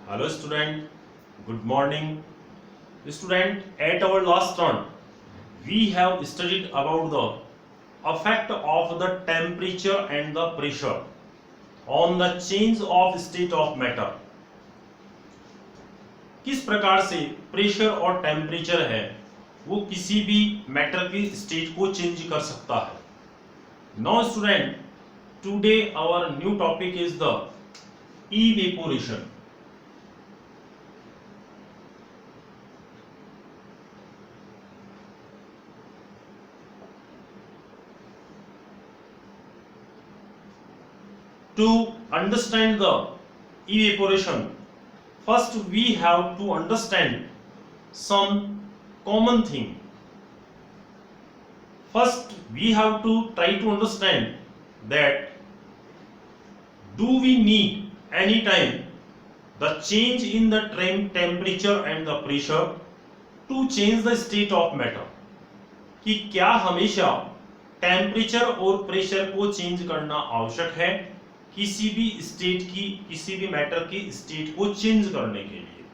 Hello student, good morning. Student, at our last turn, we have studied about the effect of the temperature and the pressure on the change of state of matter. किस प्रकार से pressure और temperature है वो किसी भी matter की state को चेंज कर सकता है. Now student, today our new topic is the evaporation. To understand the evaporation, first we have to understand some common thing. First we have to try to understand that do we need any time the change in the temperature and the pressure to change the state of matter. कि क्या हमेशा temperature और pressure को change करना आवश्यक है किसी भी स्टेट की, किसी भी मैटर की स्टेट को चेंज करने के लिए.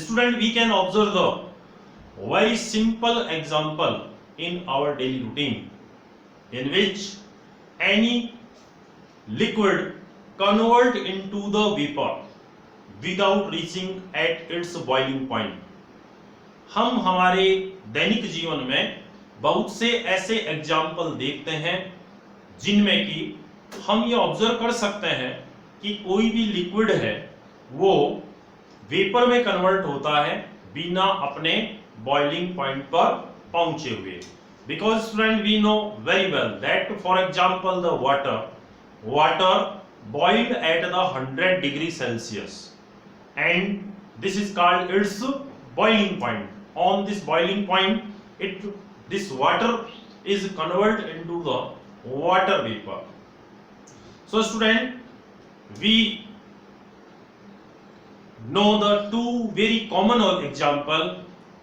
Student, we can observe the very simple example in our daily routine in which any liquid convert into the vapour without reaching at its boiling point. हम हमारे दैनिक जीवन में बहुत से ऐसे एग्जाम्पल देखते हैं जिनमें कि हम ये ऑब्जर्व कर सकते हैं कि कोई भी लिक्विड है वो वेपर में कन्वर्ट होता है बिना अपने बॉइलिंग पॉइंट पर पहुंचे हुए. Because student, we know very well that for example the water boiled at the 100 degree Celsius and this is called its boiling point. On this boiling point, this water is converted into the water vapor. So student, we know the two very common example.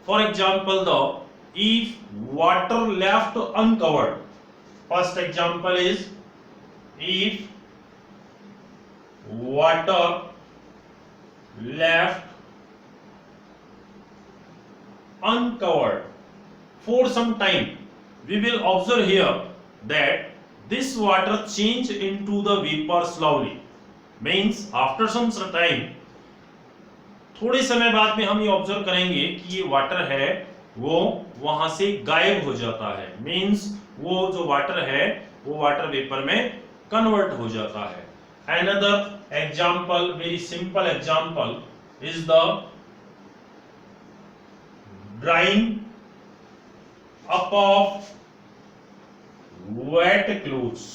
For example, if water left uncovered. First example is if water left uncovered for some time, we will observe here that this water change into the vapor slowly. Means after some time, थोड़े समय बाद में हम ये observe करेंगे कि ये water है वो वहां से गायब हो जाता है. मीन्स वो जो वाटर है वो वाटर वेपर में कन्वर्ट हो जाता है. Another example, very simple example, is the drying up of wet clothes.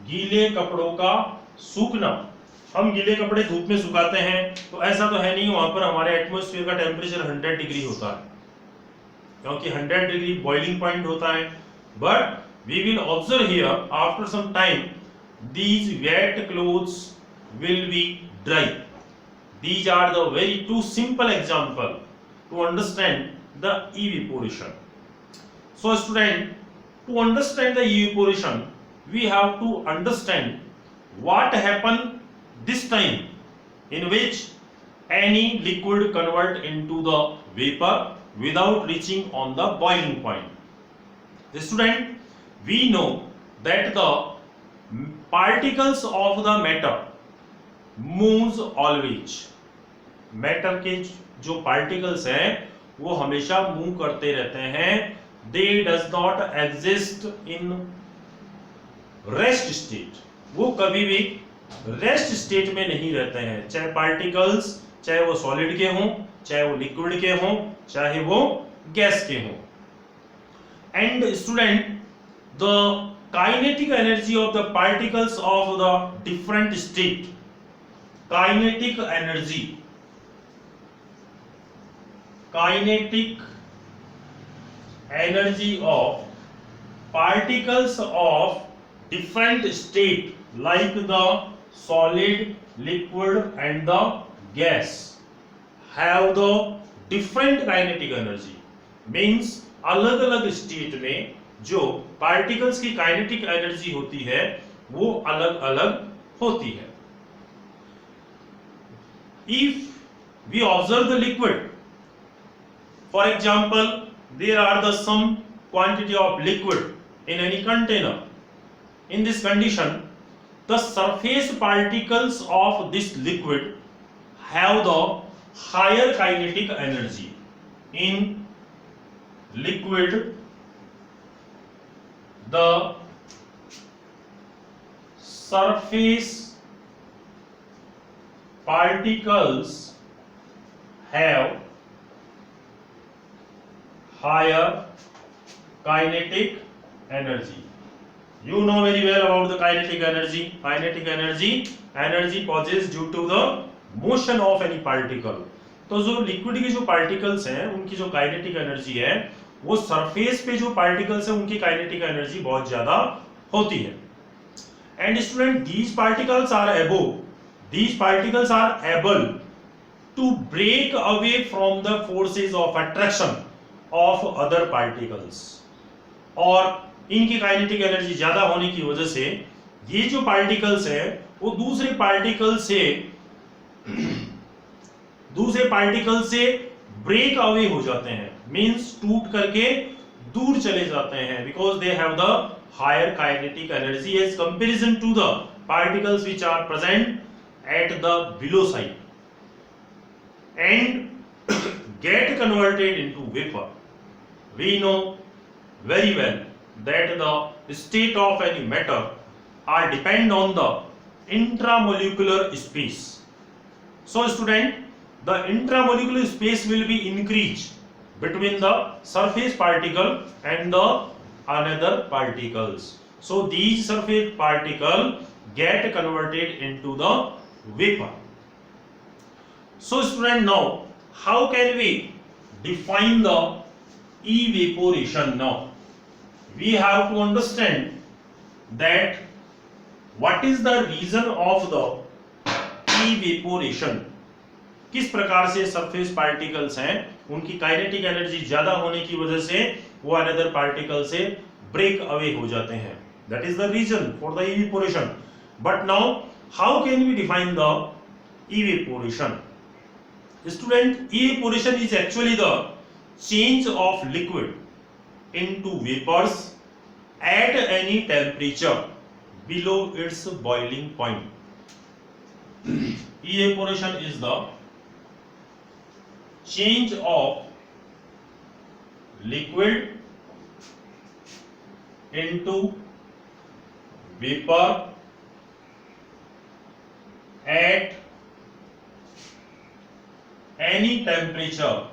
गीले कपड़ों का सूखना. हम गीले कपड़े धूप में सुखाते हैं तो ऐसा तो है नहीं वहां पर हमारे एटमॉस्फेयर का टेम्परेचर 100 डिग्री होता है क्योंकि 100 डिग्री बॉइलिंग पॉइंट होता है. But we will observe here after some time these wet clothes will be dry. These are the very two simple example to understand the evaporation. So student, to understand the evaporation we have to understand what happened this time in which any liquid convert into the vapor without reaching on the boiling point. Student, we know that the particles of the matter moves always. Matter के जो particles हैं वो हमेशा move करते रहते हैं. They does not exist in rest state. वो कभी भी रेस्ट स्टेट में नहीं रहते हैं. चाहे पार्टिकल्स, चाहे वो सॉलिड के हों, चाहे वो लिक्विड के हों, चाहे वो गैस के हों. And student, the kinetic energy of the particles of the different state, kinetic energy of particles of different state like the solid, liquid and the gas have the different kinetic energy. Means अलग अलग state में जो particles की kinetic energy होती है वो अलग अलग होती है. if we observe the liquid, for example, there are the some quantity of liquid in any container. In this condition, the surface particles of this liquid have the higher kinetic energy. In liquid, the surface particles have higher kinetic energy. You know very well about the kinetic energy. Kinetic energy possessed due to the motion of any particle. तो जो liquid के जो particles हैं उनकी जो kinetic energy है वो surface पे जो पार्टिकल्स हैं उनकी काइनेटिक एनर्जी बहुत ज्यादा होती है. And student, these particles are able to break away from the forces of attraction of other particles. और इनकी काइनेटिक एनर्जी ज्यादा होने की वजह से ये जो पार्टिकल्स है वो दूसरे पार्टिकल से ब्रेक अवे हो जाते हैं, मींस टूट करके दूर चले जाते हैं, because they have the higher kinetic energy as comparison to the particles which are present at the below side and get converted into vapor. We know very well that the state of any matter are depend on the intramolecular space. So student, the intramolecular space will be increased between the surface particle and the another particles. So these surface particle get converted into the vapor. So student, now how can we define the evaporation? Now we have to understand that what is the reason of the evaporation. किस प्रकार से surface particles हैं उनकी kinetic energy ज्यादा होने की वजह से वो अनदर पार्टिकल से ब्रेक अवे हो जाते हैं. That is the reason for the evaporation. But now how can we define the evaporation? Student, evaporation is actually the change of liquid into vapors at any temperature below its boiling point. Evaporation is the change of liquid into vapor at any temperature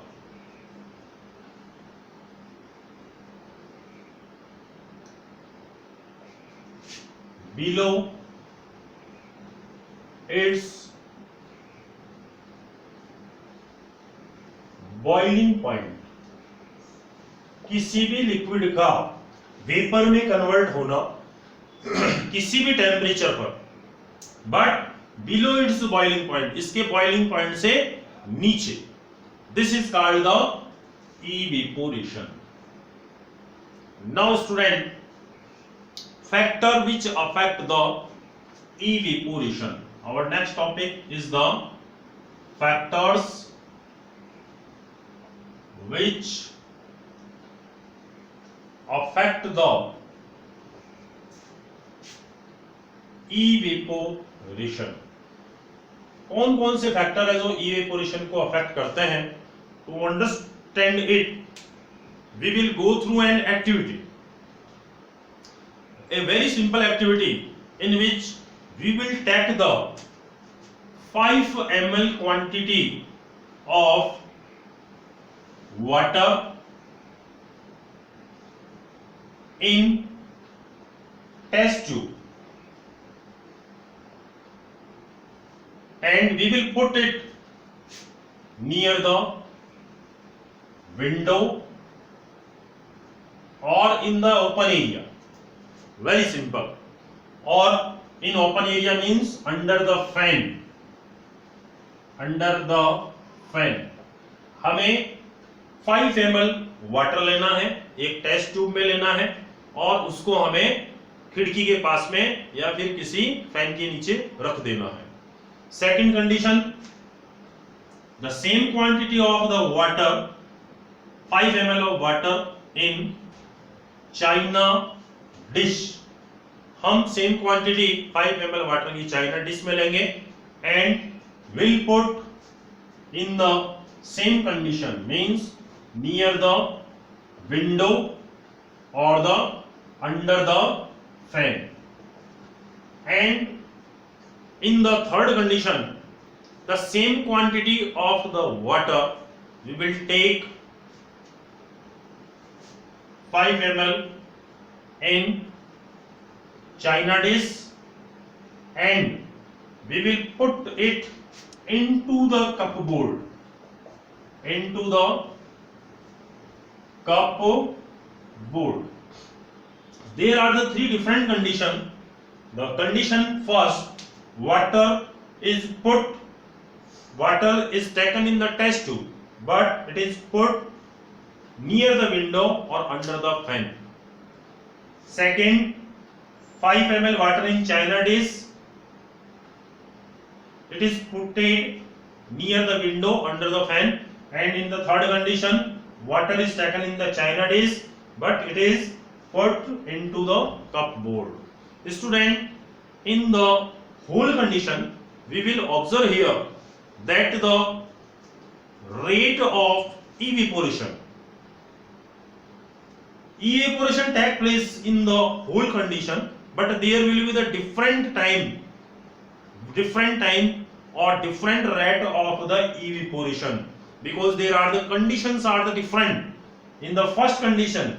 below its boiling point. किसी भी liquid का vapour में convert होना किसी भी temperature पर, but below it's boiling point, इसके boiling point से नीचे, this is called the evaporation. Now student, factor which affect the evaporation. Our next topic is the factors which affect the evaporation. कौन कौन से फैक्टर है जो evaporation को affect करते हैं? To understand it we will go through an activity, a very simple activity in which we will take the 5 ml quantity of water in test tube and we will put it near the window or in the open area. Very simple. Or in open area means under the fan. Under the fan. हमें 5 ml water लेना है, एक test tube में लेना है और उसको हमें खिड़की के पास में या फिर किसी फैन के नीचे रख देना है. Second condition, the same quantity of the water, 5 ml of water in China dish, हम सेम क्वांटिटी 5 ml वाटर की चाइना डिश में लेंगे and will put in the same condition, means near the window और the under the fan, and in the third condition the same quantity of the water we will take 5 ml in China dish and we will put it into the cupboard, into the cupboard. There are the three different conditions. The condition first, water is taken in the test tube, but it is put near the window or under the fan. Second, 5 ml water in China dish, it is put near the window under the fan. And in the third condition, water is taken in the China dish, but it is put into the cupboard. Student, in the whole condition we will observe here that the rate of evaporation take place in the whole condition, but there will be the different time or different rate of the evaporation, because there are the conditions are the different. In the first condition,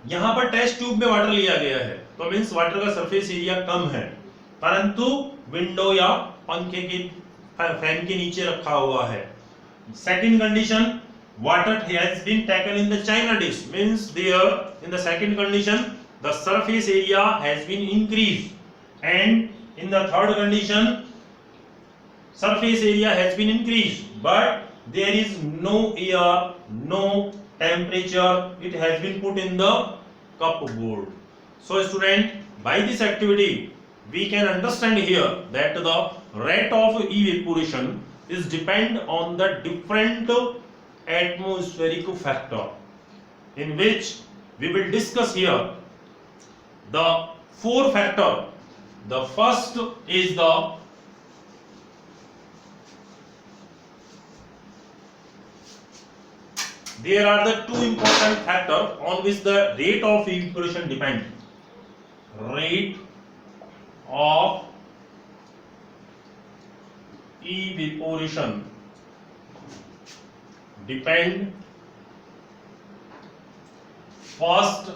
यहाँ पर test tube में water लिया गया है, तो means water का surface area कम है, परंतु विंडो या पंखे की फैन के नीचे रखा हुआ है. Second condition, water has been taken in the China dish, means there in the second condition the surface area has been increased, and in the third condition surface area has been increased, but there is no air, no temperature, it has been put in the cupboard. So student, by this activity we can understand here that the rate of evaporation is depend on the different atmospheric factor, in which we will discuss here the four factor. The first is there are the two important factors on which the rate of evaporation depend. Rate of evaporation depend first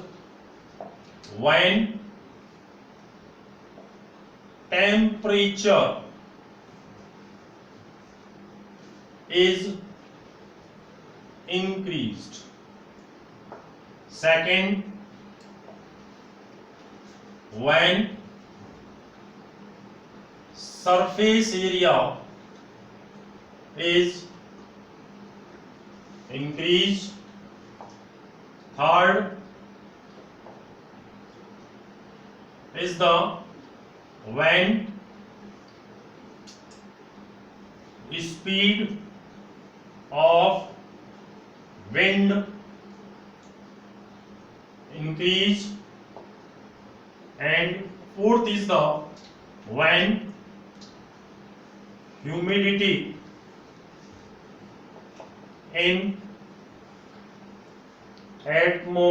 when temperature is increased. Second, when surface area is increased. Third is the when speed of wind increase, and fourth is the when humidity in atmosphere.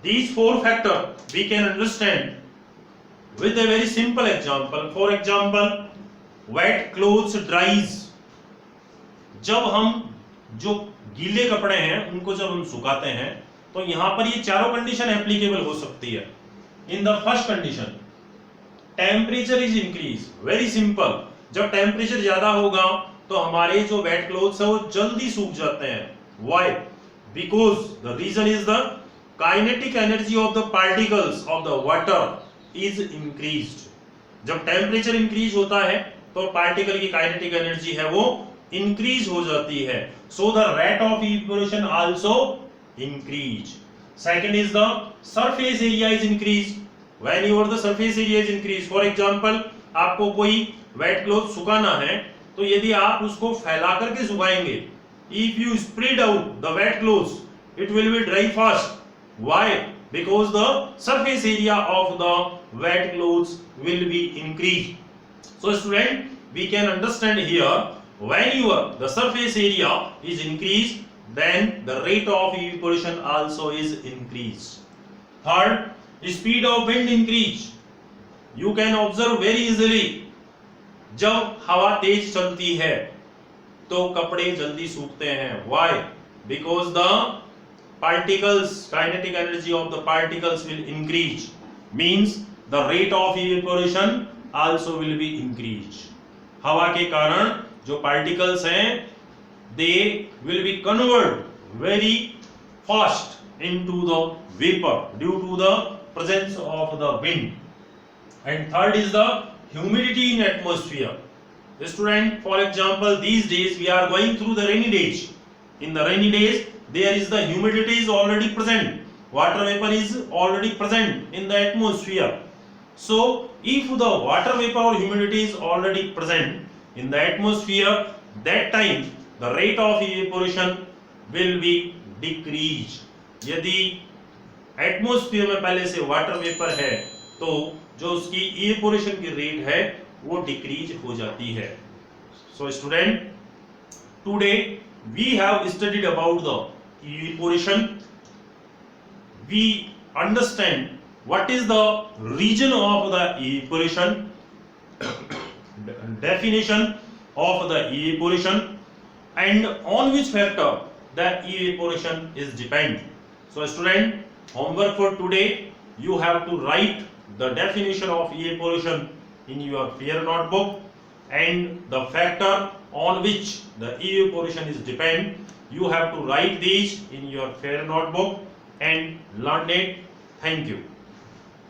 These four factors we can understand with a very simple example. For example, wet clothes dries. जब हम जो गीले कपड़े हैं उनको जब हम सुखाते हैं तो यहाँ पर ये चारों कंडीशन एप्लीकेबल हो सकती है. In the first condition, temperature is increase. Very simple, जब टेम्परेचर ज्यादा होगा तो हमारे जो वेट क्लोथ्स है वो जल्दी सूख जाते हैं. Why? Because the reason is the kinetic energy of the particles of the water is increased. जब टेम्परेचर इंक्रीज होता है तो पार्टिकल की काइनेटिक एनर्जी है वो इंक्रीज हो जाती है. So the rate of evaporation also increase. Second is the surface area is increase. When your the surface area is increase, for example आपको कोई वेट क्लॉथ सुखाना है तो यदि आप उसको फैला करके सुखाएंगे, if you spread out the wet clothes it will be dry fast. Why? Because the surface area of the wet clothes will be increased. So student, we can understand here, when the surface area is increased, then the rate of evaporation also is increased. Third, speed of wind increase. You can observe very easily, जब हवा तेज चलती है तो कपड़े जल्दी सूखते हैं. Why? Because the particles, kinetic energy of the particles will increase, means the rate of evaporation also will be increased. हवा के कारण जो particles हैं they will be converted very fast into the vapor due to the presence of the wind. And third is the humidity in atmosphere. Student, for example, these days we are going through the rainy days. In the rainy days there is the humidity is already present, water vapor is already present in the atmosphere. So if the water vapor or humidity is already present in the atmosphere, that time the rate of evaporation will be decreased. यदि atmosphere में पहले से water vapour है तो जो उसकी evaporation की rate है वो डिक्रीज हो जाती है. So student, today we have studied about the evaporation. We understand what is the region of the evaporation, definition of the evaporation, and on which factor the evaporation is depend. So student, homework for today, you have to write the definition of evaporation in your fair notebook and the factor on which the evaporation is depend. You have to write these in your fair notebook and learn it. Thank you.